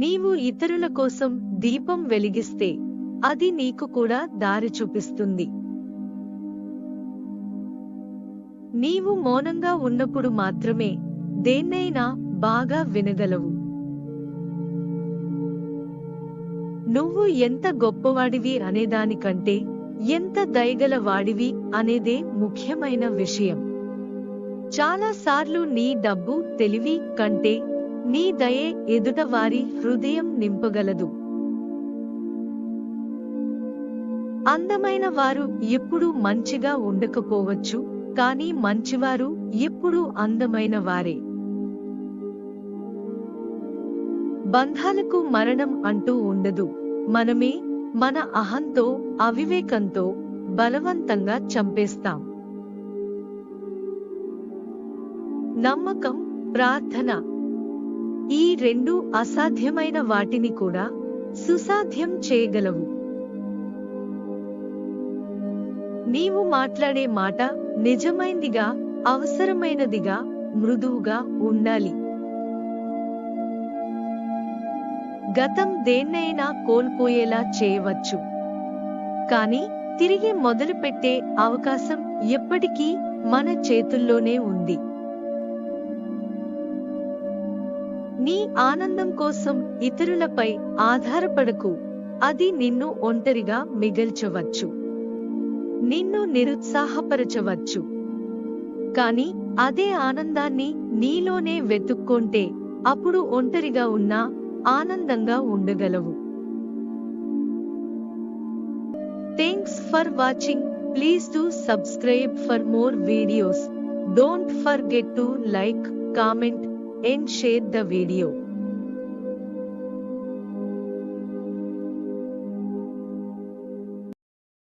నీవు ఇతరుల కోసం దీపం వెలిగిస్తే అది నీకు కూడా దారి చూపిస్తుంది. నీవు మౌనంగా ఉన్నప్పుడు మాత్రమే దేన్నైనా బాగా వినగలవు. నువ్వు ఎంత గొప్పవాడివి అనేదానికంటే ఎంత దయగల వాడివి అనేదే ముఖ్యమైన విషయం. చాలా సార్లు నీ డబ్బు, తెలివి కంటే నీ దయే ఎదుటవారి హృదయం నింపగలదు. అందమైన వారు ఎప్పుడూ మంచిగా ఉండకపోవచ్చు, కానీ మంచివారు ఎప్పుడూ అందమైన వారే. బంధాలకు మరణం అంటూ ఉండదు. మనమే మన అహంతో, అవివేకంతో బలవంతంగా చంపేస్తాం. నమ్మకం, ప్రార్థన, ఈ రెండు అసాధ్యమైన వాటిని కూడా సుసాధ్యం చేయగలవు. నీవు మాట్లాడే మాట నిజమైందిగా, అవసరమైనదిగా, మృదువుగా ఉండాలి. గతం దేన్నైనా కోల్పోయేలా చేయవచ్చు, కానీ తిరిగి మొదలుపెట్టే అవకాశం ఎప్పటికీ మన చేతుల్లోనే ఉంది. నీ ఆనందం కోసం ఇతరులపై ఆధారపడకు. అది నిన్ను ఒంటరిగా మిగల్చవచ్చు, నిన్ను నిరుత్సాహపరచవచ్చు. కానీ అదే ఆనందాన్ని నీలోనే వెతుక్కొంటే అప్పుడు ఒంటరిగా ఉన్నా ఆనందంగా ఉండగలవు. Thanks for watching. Please do subscribe for more videos. Don't forget to like, comment and share the video.